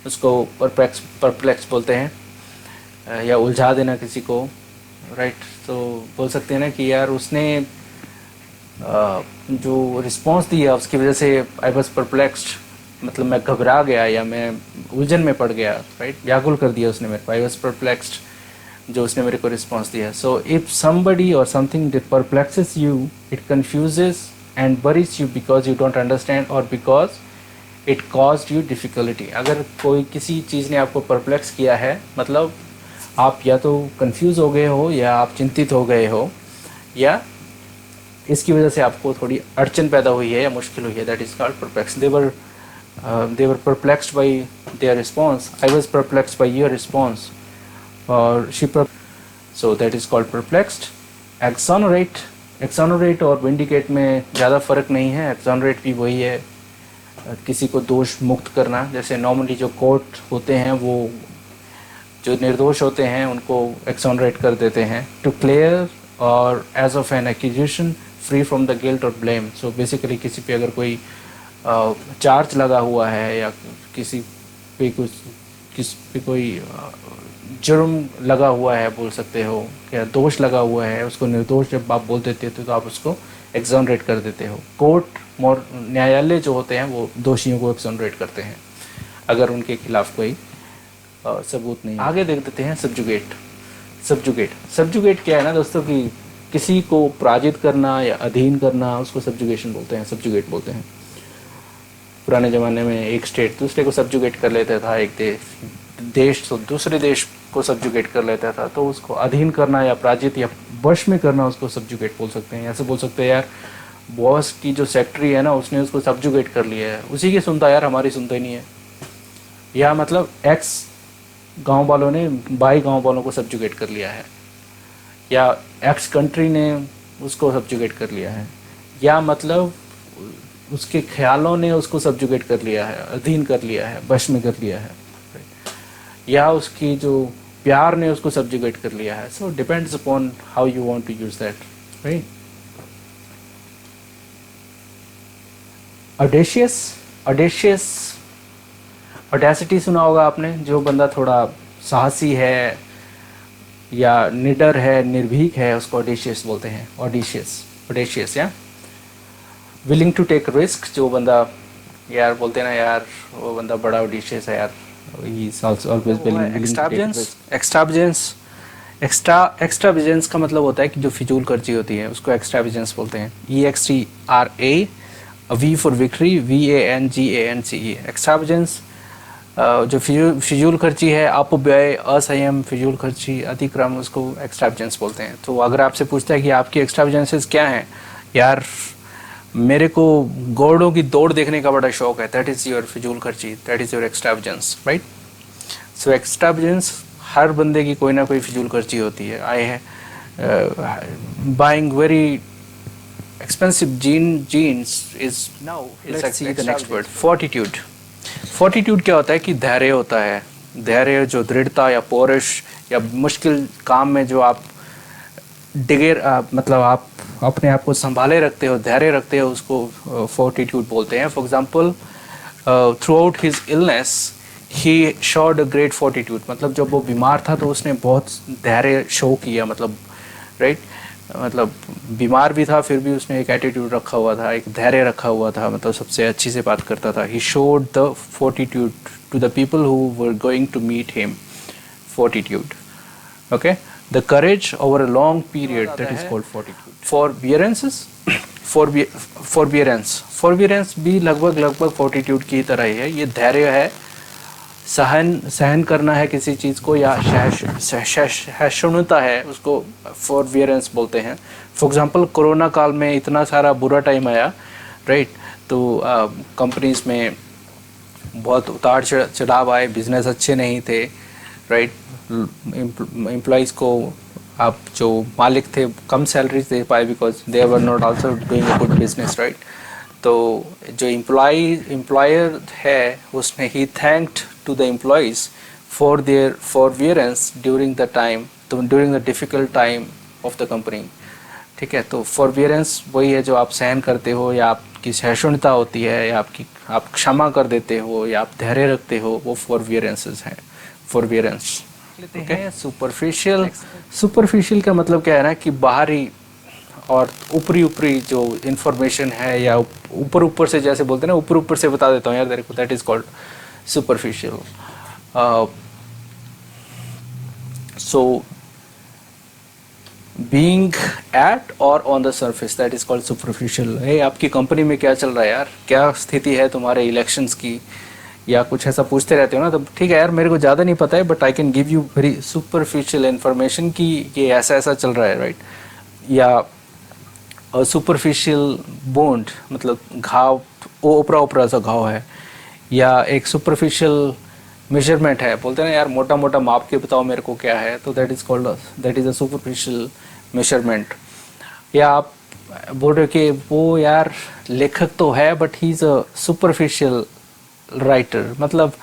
उसको परप्लेक्स बोलते हैं, या उलझा देना किसी को, राइट। तो बोल सकते हैं ना कि यार उसने जो रिस्पॉन्स दिया उसकी वजह से आई वॉज परप्लेक्स्ड, मतलब मैं घबरा गया या मैं उलझन में पड़ गया, राइट। व्याकुल कर दिया उसने मेरे को, आई वॉज परप्लेक्स्ड, जो उसने मेरे को रिस्पॉन्स दिया। So if somebody or something that perplexes you, it confuses and worries you because you don't understand or because it caused you difficulty. अगर कोई किसी चीज़ ने आपको परप्लेक्स किया है, मतलब आप या तो कंफ्यूज हो गए हो या आप चिंतित हो गए हो या इसकी वजह से आपको थोड़ी अड़चन पैदा हुई है या मुश्किल हुई है, that is called perplex. they were perplexed by their response. I was perplexed by your response, or so that is called perplexed. Exonerate और vindicate में ज़्यादा फ़र्क नहीं है। exonerate भी वही है, किसी को दोष मुक्त करना। जैसे नॉर्मली जो कोर्ट होते हैं वो जो निर्दोष होते हैं उनको exonerate कर देते हैं, to clear और as of an accusation free from the guilt or blame. So basically किसी पे अगर कोई चार्ज लगा हुआ है या किसी पे कोई जुर्म लगा हुआ है, बोल सकते हो, या दोष लगा हुआ है, उसको निर्दोष जब आप बोल देते हो तो आप उसको एक्सोनरेट कर देते हो। कोर्ट न्यायालय जो होते हैं वो दोषियों को एक्सोनरेट करते हैं अगर उनके खिलाफ कोई सबूत नहीं। आगे देख देते हैं सब्जुगेट क्या है ना दोस्तों, कि किसी को पराजित करना या अधीन करना, उसको सब्जुगेशन बोलते हैं, सब्जुगेट बोलते हैं। पुराने ज़माने में एक स्टेट दूसरे को सब्जुगेट कर लेता था, एक देश तो दूसरे देश को सब्जुगेट कर लेता था, तो उसको अधीन करना या पराजित या वश में करना, उसको सब्जुगेट बोल सकते हैं। ऐसे बोल सकते हैं यार बॉस की जो सेक्रेटरी है ना उसने उसको सब्जुगेट कर लिया है, उसी की सुनता यार, हमारी सुनता ही नहीं है। या मतलब एक्स गांव वालों ने बाई गांव वालों को सब्जुगेट कर लिया है, या एक्स कंट्री ने उसको सब्जुगेट कर लिया है, या मतलब उसके ख्यालों ने उसको सब्जुगेट कर लिया है, अधीन कर लिया है, वश में कर लिया है, या उसकी जो प्यार ने उसको सब्जुगेट कर लिया है। So depends upon how you want to use that, right. Audacity सुना होगा आपने, जो बंदा थोड़ा साहसी है या निडर है, निर्भीक है, उसको ऑडेशियस बोलते हैं। ऑडेशियस या विलिंग टू टेक रिस्क, जो बंदा यार बोलते हैं ना यार वो बंदा बड़ा ऑडेशियस है यार, he is also always willing to take risk. Extravagance का मतलब होता है कि जो फिजूल खर्ची होती है उसको एक्स्ट्रावेजेंस बोलते हैं। EXTRA, V for victory, VANGANCE। एक्स्ट्रावेजेंस जो फिजूल खर्ची है, अपव्यय, असंयम, फिजूल खर्ची, अतिक्रम, उसको एक्स्ट्रावेजेंस बोलते हैं। तो अगर आपसे पूछता है कि आपकी एक्स्ट्रावेजेंसेस क्या हैं, यार मेरे को घोड़ों की दौड़ देखने का बड़ा शौक है, दैट इज़ योर फिजूल खर्ची, दैट इज़ योर एक्स्ट्रावेजेंस, राइट। सो एक्स्ट्रावेजेंस हर बंदे की कोई ना कोई फिजूल खर्ची होती है। आई है buying very expensive jeans is now, let's see the next word, fortitude क्या होता है कि धैर्य होता है। धैर्य जो दृढ़ता या पौरुष या मुश्किल काम में जो आप मतलब आप अपने आप को संभाले रखते हो, धैर्य रखते हो, उसको फोर्टिट्यूड बोलते हैं। For example through out his illness he showed a great fortitude, मतलब जब वो बीमार था तो उसने बहुत धैर्य शो किया, मतलब राइट, मतलब बीमार भी था फिर भी उसने एक एटीट्यूड रखा हुआ था, एक धैर्य रखा हुआ था, मतलब सबसे अच्छी से बात करता था। He showed the fortitude to the people who were going to meet him, fortitude, okay. The courage over a long period, that is called forbearance। forbearance भी लगभग fortitude की तरह ही है। ये धैर्य है, सहन करना है किसी चीज़ को, या सहिष्णुता है, उसको forbearance बोलते हैं। फॉर एग्जांपल कोरोना काल में इतना सारा बुरा टाइम आया, राइट, तो कंपनीज में बहुत उतार चढ़ाव आए, बिजनेस अच्छे नहीं थे, राइट। एम्प्लॉइज़ को आप जो मालिक थे कम सैलरीज दे पाए because they were not also doing a good business, right. तो जो एम्प्लॉयर है उसने ही thanked to the employees for their forbearance during the time. During the difficult time of the company. ठीक है, तो फॉरबियरेंस वही है जो आप सहन करते हो, या आपकी सहिष्णुता होती है, या आप क्षमा कर देते हो, या आप धैर्य रखते हो, वो फॉरबियरेंसेस हैं। फॉरबियरेंस लेते हैं। सुपरफिशियल, सुपरफिशियल का मतलब क्या है ना कि बाहरी और ऊपरी ऊपरी जो इन्फॉर्मेशन है, या ऊपर ऊपर से, जैसे बोलते हैं ना, ऊपर ऊपर से बता देता हूँ यार तेरे को, that is called superficial. So being at or on the surface, that is called superficial. है आपकी कंपनी में क्या चल रहा है यार, क्या स्थिति है तुम्हारे इलेक्शंस की, या कुछ ऐसा पूछते रहते हो ना, तो ठीक है यार मेरे को ज़्यादा नहीं पता है, but I can give you very superficial information कि ये ऐसा ऐसा चल रहा है, राइट। या सुपरफिशियल बोन्ड, मतलब घाव, ऊपरा ऊपरा सा घाव है, या एक सुपरफिशियल मेजरमेंट है, बोलते हैं ना यार मोटा मोटा माप के बताओ मेरे को क्या है, तो that is called, that is a superficial measurement. या आप बोल रहे हो कि वो यार लेखक तो है but he is a superficial writer, मतलब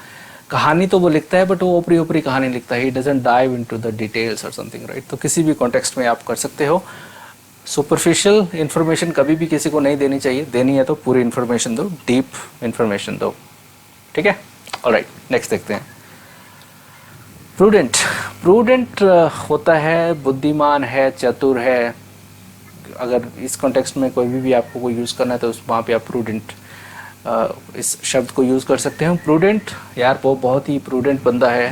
कहानी तो वो लिखता है बट वो ऊपरी ऊपरी कहानी लिखता है, he doesn't dive into the details और समथिंग, राइट। तो किसी भी कॉन्टेक्स्ट में आप कर सकते हो। सुपरफिशियल इन्फॉर्मेशन कभी भी किसी को नहीं देनी चाहिए, देनी है तो पूरी इन्फॉर्मेशन दो, डीप इन्फॉर्मेशन दो, ठीक है। ऑलराइट, नेक्स्ट देखते हैं। प्रूडेंट, प्रूडेंट होता है बुद्धिमान है, चतुर है। अगर इस कॉन्टेक्स्ट में कोई भी आपको कोई यूज़ करना है तो वहाँ पे आप प्रूडेंट इस शब्द को यूज़ कर सकते हैं। प्रूडेंट, यार वो बहुत ही प्रूडेंट बंदा है,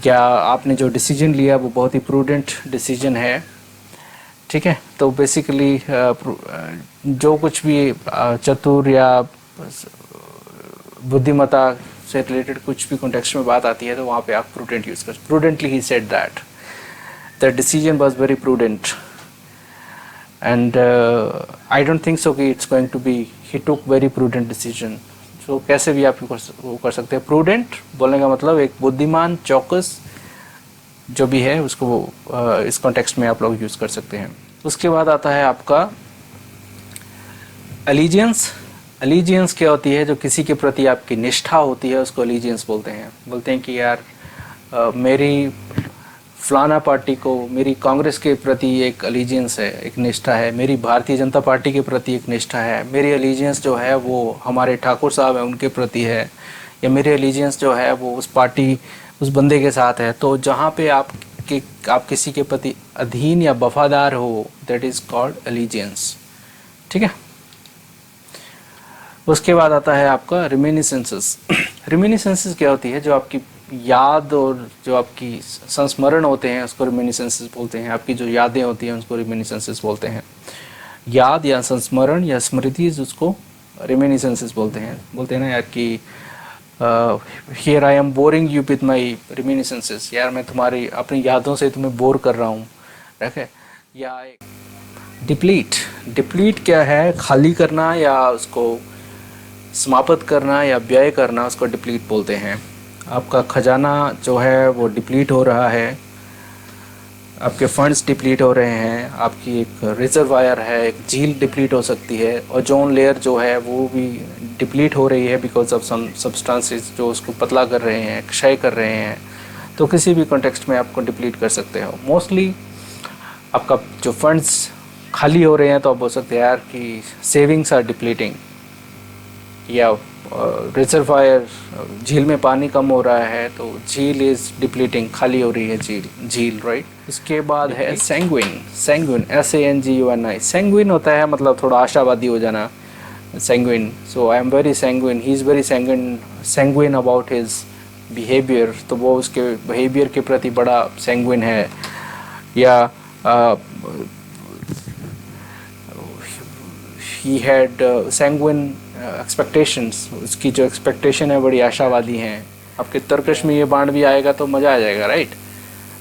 या आपने जो डिसीजन लिया वो बहुत ही प्रूडेंट डिसीजन है, ठीक है। तो बेसिकली जो कुछ भी चतुर या बुद्धिमत्ता से रिलेटेड कुछ भी कॉन्टेक्स्ट में बात आती है तो वहाँ पे आप प्रूडेंट यूज़ कर। Prudently he said that the decision was very prudent, and I don't think so कि it's going to be he took very prudent decision। so कैसे भी आप वो कर सकते हैं। prudent बोलने का मतलब एक बुद्धिमान, चौकस जो भी है उसको इस कॉन्टेक्स्ट में आप लोग यूज़ कर सकते हैं। उसके बाद आता है आपका allegiance। allegiance क्या होती है, जो किसी के प्रति आपकी निष्ठा होती है उसको allegiance बोलते हैं। बोलते हैं कि यार मेरी फलाना पार्टी को, मेरी कांग्रेस के प्रति एक अलीजियंस है, एक निष्ठा है, मेरी भारतीय जनता पार्टी के प्रति एक निष्ठा है, मेरी अलीजियंस जो है वो हमारे ठाकुर साहब हैं उनके प्रति है, या मेरी अलीजियंस जो है वो उस पार्टी, उस बंदे के साथ है। तो जहाँ पे आप किसी के प्रति अधीन या वफादार हो, दैट इज़ कॉल्ड अलीजियंस, ठीक है। उसके बाद आता है आपका रिमिनिसेंसेस। रिमिनिसेंसेस क्या होती है, जो आपकी याद और जो आपकी संस्मरण होते हैं उसको रिमिनिसेंसेस बोलते हैं। आपकी जो यादें होती हैं उसको रिमिनिसेंसेस बोलते हैं। याद या संस्मरण या स्मृति उसको रिमिनिसेंसेस बोलते हैं। बोलते हैं ना यार कि here I am boring you with my reminiscences, यार मैं तुम्हारी अपनी यादों से तुम्हें बोर कर रहा हूँ, ठीक है। या डिप्लीट, डिप्लीट क्या है, खाली करना या उसको समाप्त करना या व्यय करना, उसको डिप्लीट बोलते हैं। आपका खजाना जो है वो डिप्लीट हो रहा है, आपके फंड्स डिप्लीट हो रहे हैं, आपकी एक रिजर्वायर है, एक झील डिप्लीट हो सकती है, ओजोन लेयर जो है वो भी डिप्लीट हो रही है बिकॉज ऑफ सम सब्सटेंसेस जो उसको पतला कर रहे हैं, क्षय कर रहे हैं। तो किसी भी कॉन्टेक्स्ट में आपको डिप्लीट कर सकते हो। मोस्टली आपका जो फंड्स खाली हो रहे हैं तो आप बोल सकते हैं यार कि सेविंग्स आर डिप्लीटिंग, या रिजर्वायर, झील में पानी कम हो रहा है तो झील इज़ डिप्लीटिंग, खाली हो रही है झील, राइट। इसके बाद है सैंग्विन। Sanguine SANGUIN। सैंग्विन होता है मतलब थोड़ा आशावादी हो जाना, sanguine. So I am very sanguine, he is very sanguine about his behaviour, तो वो उसके बिहेवियर के प्रति बड़ा सैंग्विन है। या ही हैड सैंग्विन एक्सपेक्टेशंस, उसकी जो एक्सपेक्टेशन है बड़ी आशावादी हैं। आपके तर्कश में ये बांड भी आएगा तो मज़ा आ जाएगा, राइट।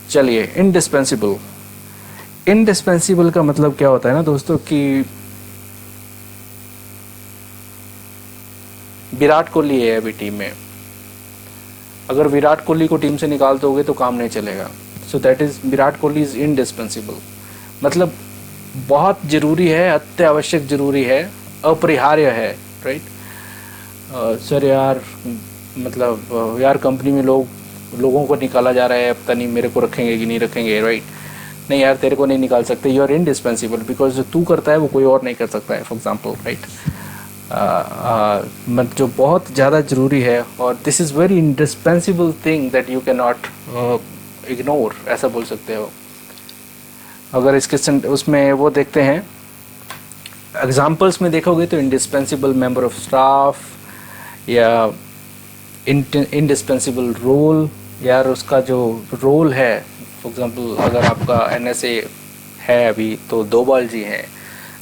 चलिए, इंडिस्पेंसिबल। इंडिस्पेंसिबल का मतलब क्या होता है ना दोस्तों कि विराट कोहली है अभी टीम में, अगर विराट कोहली को टीम से निकाल दोगे तो काम नहीं चलेगा। So that is, Virat Kohli is indispensable, मतलब बहुत ज़रूरी है, अत्यावश्यक ज़रूरी है, अपरिहार्य है, राइट। सर यार मतलब यार कंपनी में लोग लोगों को निकाला जा रहा है, पता नहीं मेरे को रखेंगे कि नहीं रखेंगे, राइट? नहीं यार, तेरे को नहीं निकाल सकते, यू आर इनडिस्पेंसिबल, बिकॉज जो तू करता है वो कोई और नहीं कर सकता है, फॉर एग्जाम्पल, राइट? जो बहुत ज़्यादा ज़रूरी है, और this is very indispensable thing that you can not ignore, ऐसा बोल सकते हो। अगर इसके उसमें वो देखते हैं एग्जाम्पल्स में देखोगे तो इंडिस्पेंसिबल मेंबर ऑफ स्टाफ, या इंडिस्पेंसिबल रोल, यार उसका जो रोल है, फॉर एग्जांपल अगर आपका एनएसए है अभी तो डोभाल जी हैं,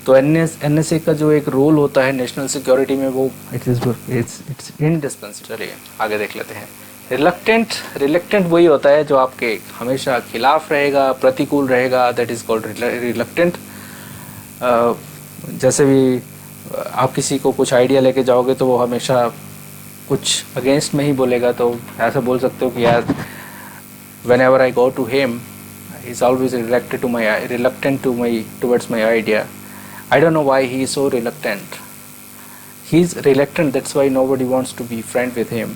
तो एनएसए का जो एक रोल होता है नेशनल सिक्योरिटी में, वो इट्स इंडिस्पेंसिबल। चलिए आगे देख लेते हैं। रिलक्टेंट वही होता है जो आपके हमेशा खिलाफ रहेगा, प्रतिकूल रहेगा, दैट इज कॉल्ड रिलक्टेंट। जैसे भी आप किसी को कुछ आइडिया लेके जाओगे तो वो हमेशा कुछ अगेंस्ट में ही बोलेगा, तो ऐसा बोल सकते हो कि यार whenever I go to him, he's always reluctant towards my idea. I don't know why he is so reluctant. He's reluctant, that's why nobody wants to be friend with him.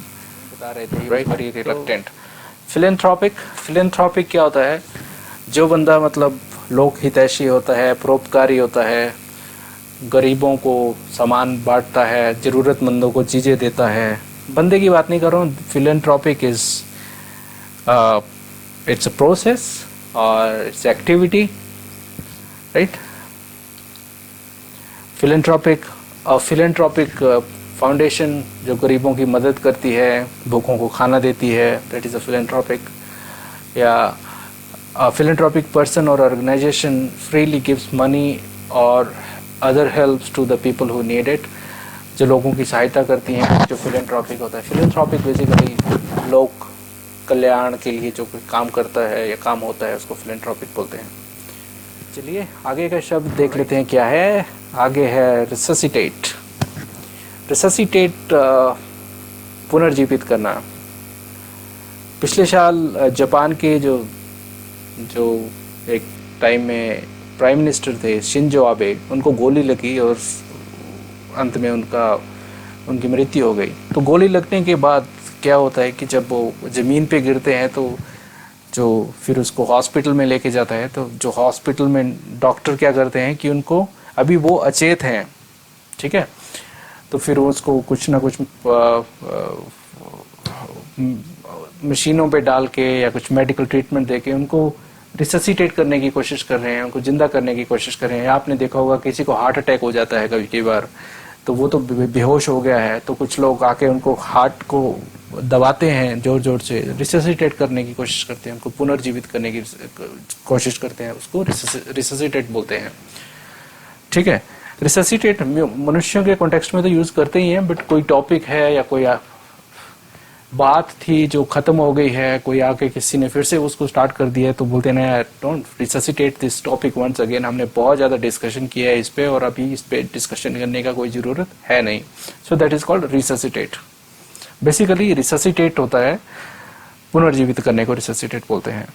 बता रहे थे, right? Very reluctant. Philanthropic क्या होता है? जो बंदा मतलब लोक हितैषी होता है, परोपकारी होता है, गरीबों को सामान बांटता है, ज़रूरतमंदों को चीज़ें देता है, बंदे की बात नहीं कर रहा हूँ। philanthropic is it's a process or it's activity, right? philanthropic foundation जो गरीबों की मदद करती है, भूखों को खाना देती है, that is a philanthropic. या philanthropic person or organization freely gives money or other helps to the people who need it. जो लोगों की सहायता करती हैं, जो philanthropic होता है। philanthropic बेसिकली लोग कल्याण के लिए जो काम करता है या काम होता है, उसको philanthropic बोलते हैं। चलिए आगे का शब्द देख लेते हैं क्या है। आगे है resuscitate। पुनर्जीवित करना। पिछले साल जापान के जो एक टाइम में प्राइम मिनिस्टर थे शिंजो आबे, उनको गोली लगी और अंत में उनकी मृत्यु हो गई। तो गोली लगने के बाद क्या होता है कि जब वो ज़मीन पे गिरते हैं तो जो फिर उसको हॉस्पिटल में लेके जाता है, तो जो हॉस्पिटल में डॉक्टर क्या करते हैं कि उनको, अभी वो अचेत हैं, ठीक है, तो फिर उसको कुछ ना कुछ मशीनों पे डाल के या कुछ मेडिकल ट्रीटमेंट देके उनको रिससिटेट करने की कोशिश कर रहे हैं, उनको जिंदा करने की कोशिश कर रहे हैं। आपने देखा होगा किसी को हार्ट अटैक हो जाता है कई बार, तो वो तो बेहोश हो गया है, तो कुछ लोग आके उनको हार्ट को दबाते हैं जोर जोर से, रिससिटेट करने की कोशिश करते हैं, उनको पुनर्जीवित करने की कोशिश करते हैं, उसको रिससिटेट बोलते हैं, ठीक है। रिससिटेट मनुष्यों के कॉन्टेक्स्ट में तो यूज करते ही हैं, बट कोई टॉपिक है या कोई बात थी जो खत्म हो गई है, कोई आके किसी ने फिर से उसको स्टार्ट कर दिया है, तो बोलते हैं ना, don't resuscitate this topic once again. हमने बहुत ज्यादा डिस्कशन किया है इस पे और अभी इस पे डिस्कशन करने का कोई जरूरत है नहीं। सो that is called resuscitate. Basically resuscitate होता है, पुनर्जीवित करने को रिससिटेट बोलते हैं।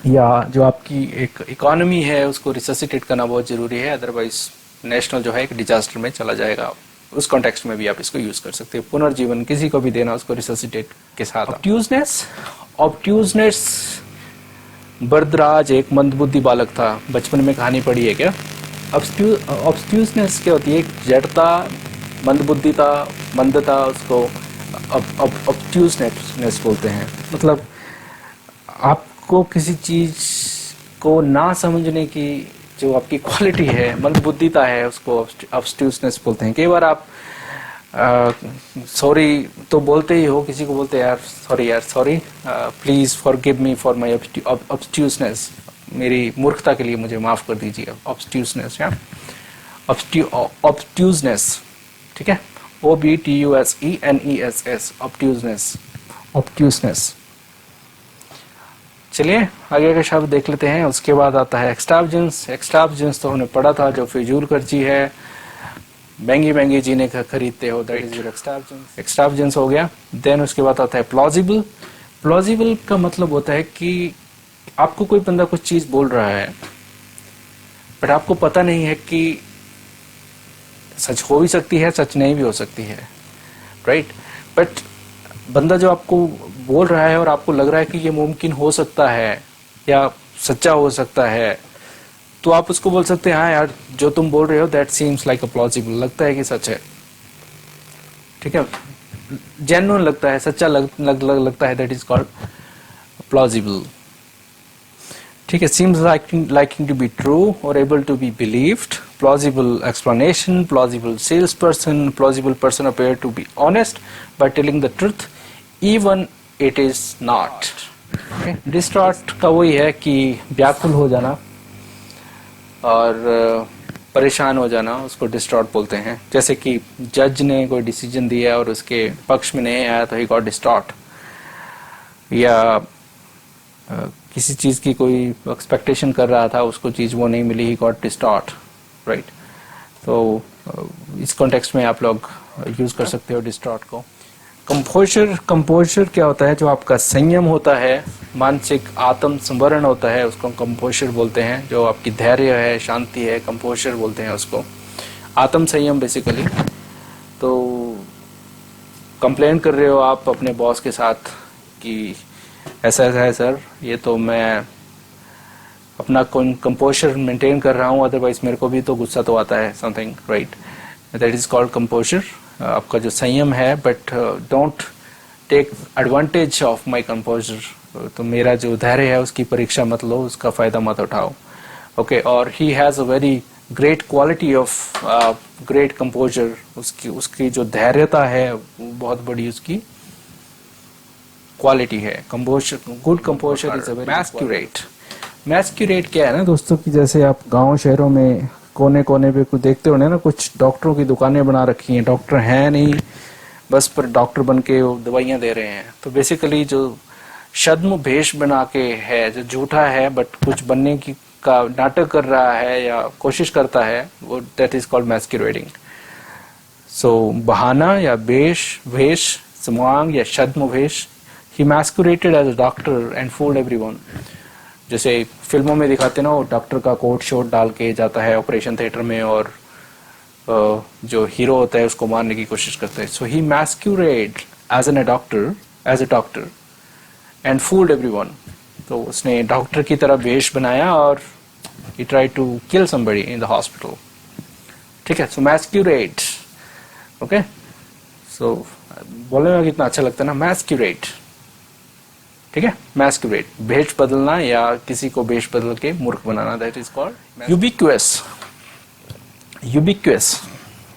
या जो आपकी एक इकोनॉमी है उसको रिससिटेट करना बहुत जरूरी है, अदरवाइज नेशनल जो है एक डिजास्टर में चला जाएगा। उस कॉन्टेक्स्ट में भी आप इसको यूज कर सकते हैं। पुनर्जीवन किसी को भी देना, उसको रिससिटेट के साथ। ऑब्ट्यूजनेस। बरदराज एक मंदबुद्धि बालक था। बचपन में कहानी पढ़ी है क्या? ऑब्ट्यूजनेस क्या होती है? एक जड़ता, मंदबुद्धिता, मंदता, उसको ऑब्ट्यूजनेस बोलते हैं। मतलब आपको किसी चीज को ना समझने की जो आपकी क्वालिटी है, मंदबुद्धिता है, उसको ऑब्ट्यूजनेस बोलते हैं। कई बार आप सॉरी तो बोलते ही हो, किसी को बोलते हैं यार sorry please forgive me for my obtuseness, मेरी मूर्खता के लिए मुझे माफ कर दीजिए। ऑब्ट्यूजनेस या ऑब्ट्यूजनेस, ठीक है, OBTUSENESS, ऑब्ट्यूजनेस। चलिए आगे का शब्द देख लेते हैं। उसके बाद आता है एक्सट्रावजेंस। एक्सट्रावजेंस तो हमने पढ़ा था, जो फिजूल खर्ची है, महंगी चीजें खरीदते हो, दैट इज एक्सट्रावजेंस। एक्सट्रावजेंस हो गया। देन उसके बाद आता है प्लॉजिबल। प्लॉजिबल का मतलब होता है कि आपको कोई बंदा कुछ चीज बोल रहा है, बट आपको पता नहीं है कि सच हो भी सकती है, सच नहीं भी हो सकती है, राइट? बट बंदा जो आपको बोल रहा है और आपको लग रहा है कि ये मुमकिन हो सकता है या सच्चा हो सकता है, तो आप उसको बोल सकते हैं हाँ यार जो तुम बोल रहे हो that seems like a plausible, लगता है कि सच है, ठीक है, जेन्युइन लगता है, सच्चा लगता है, दैट इज कॉल्ड प्लॉजिबल, ठीक है। Seems liking to be true or able to be believed, plausible explanation, plausible salesperson, plausible person appear to be honest by telling the truth even it is not. Okay? Distraught का वही है कि व्याकुल हो जाना और परेशान हो जाना, उसको डिस्ट्रॉट बोलते हैं। जैसे कि जज ने कोई डिसीजन दिया और उसके पक्ष में नहीं आया तो ही गॉट डिस्ट्रॉट, या किसी चीज़ की कोई एक्सपेक्टेशन कर रहा था, उसको चीज़ वो नहीं मिली, ही गॉट डिस्ट्रॉट, राइट। तो इस कॉन्टेक्स्ट में आप लोग यूज कर सकते हो डिस्ट्रॉट को। कंपोजर क्या होता है? जो आपका संयम होता है, मानसिक आत्म संवरण होता है, उसको कंपोजर बोलते हैं। जो आपकी धैर्य है, शांति है, कंपोजर बोलते हैं उसको, आत्म संयम बेसिकली। तो कंप्लेन कर रहे हो आप अपने बॉस के साथ कि ऐसा ऐसा है सर, ये तो मैं अपना कंपोजर मेंटेन कर रहा हूँ, अदरवाइज मेरे को भी तो गुस्सा तो आता है, something, right, that is called composure, आपका जो संयम है। But don't take advantage of my composure, तो मेरा जो धैर्य है उसकी परीक्षा मत लो, उसका फायदा मत उठाओ, ओके। और he has a very great quality of great composer, उसकी जो धैर्यता है बहुत बड़ी उसकी क्वालिटी है। Composer, good composer is a very masquerade. Masquerade क्या है ना दोस्तों, कि जैसे आप गांव शहरों में कोने कोने पे कुछ देखते हो ना, कुछ डॉक्टरों की दुकानें बना रखी हैं, डॉक्टर हैं नहीं, बस पर डॉक्टर बन के दवाइयां दे रहे हैं। तो बेसिकली जो छद्म भेष बना के है, जो झूठा है बट कुछ बनने की का नाटक कर रहा है या कोशिश करता है, वो that is called masquerading. So बहाना या भेष, समांग या छद्म भेष, he masqueraded as a doctor and fooled everyone. जैसे फिल्मों में दिखाते ना, वो डॉक्टर का कोट शोट डाल के जाता है ऑपरेशन थिएटर में और जो हीरो होता है उसको मारने की कोशिश करता है। So he masquerade as an doctor and fooled everyone. तो उसने डॉक्टर की तरह वेश बनाया और he try to kill somebody in the hospital, ठीक है। सो मैस्क्यूरेट, ओके। सो बोलने में कितना अच्छा लगता है ना, मैस्क्यूरेट, ठीक है। मैस्क्यूरेट, भेष बदलना या किसी को भेष बदल के मूर्ख बनाना, दैट इज कॉल्ड यूबिक्वस।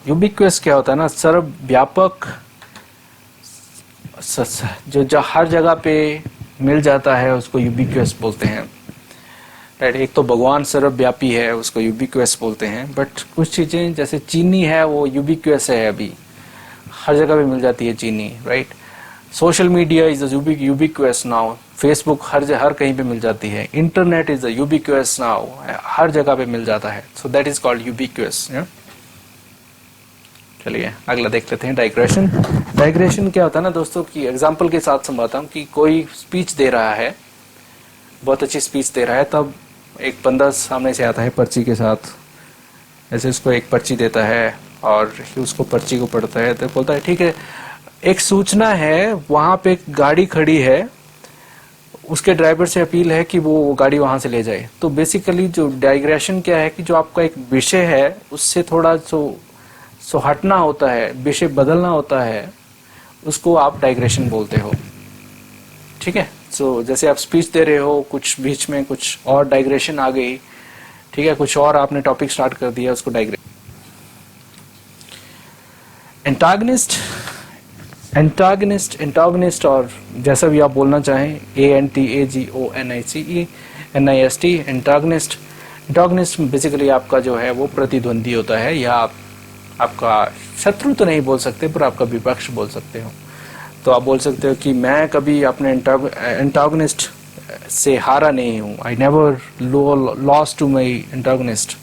यूबिक्वस क्या होता है ना, सर्वव्यापक, जो हर जगह पे मिल जाता है उसको यूबिक्वस बोलते हैं, राइट। एक तो भगवान सर्वव्यापी है, उसको यूबिक्वस बोलते हैं, बट कुछ चीजें जैसे चीनी है वो यूबिक्वस है, अभी हर जगह पे मिल जाती है चीनी, right. Social media is ubiquitous now, Facebook हर कहीं पे मिल जाती है, इंटरनेट इज यूबिक्वस नाउ, हर जगह पे मिल जाता है। So that is called ubiquitous. चलिए अगला देख लेते हैं, डाइग्रेशन। डाइग्रेशन क्या होता है ना दोस्तों, की एग्जांपल के साथ समझाता हूँ कि कोई स्पीच दे रहा है, बहुत अच्छी स्पीच दे रहा है, तब एक बंदा सामने से आता है पर्ची के साथ, ऐसे उसको एक पर्ची देता है और उसको पर्ची को पढ़ता है, तो बोलता है ठीक है, एक सूचना है, वहां पे एक गाड़ी खड़ी है, उसके ड्राइवर से अपील है कि वो गाड़ी वहां से ले जाए। तो बेसिकली जो डाइग्रेशन क्या है कि जो आपका एक विषय है उससे थोड़ा सो हटना होता है, विषय बदलना होता है, उसको आप डाइग्रेशन बोलते हो, ठीक है। सो जैसे आप स्पीच दे रहे हो, कुछ बीच में कुछ और डाइग्रेशन आ गई, ठीक है, कुछ और आपने टॉपिक स्टार्ट कर दिया, उसको डाइग्रेशन। एंटागनिस्ट और जैसा भी आप बोलना चाहें, ANTAGONIST, एंटागनिस्ट बेसिकली आपका जो है वो प्रतिद्वंदी होता है, या आपका शत्रु तो नहीं बोल सकते पर आपका विपक्ष बोल सकते हो। तो आप बोल सकते हो कि मैं कभी अपने एंटागनिस्ट से हारा नहीं हूँ, I never lost to my antagonist,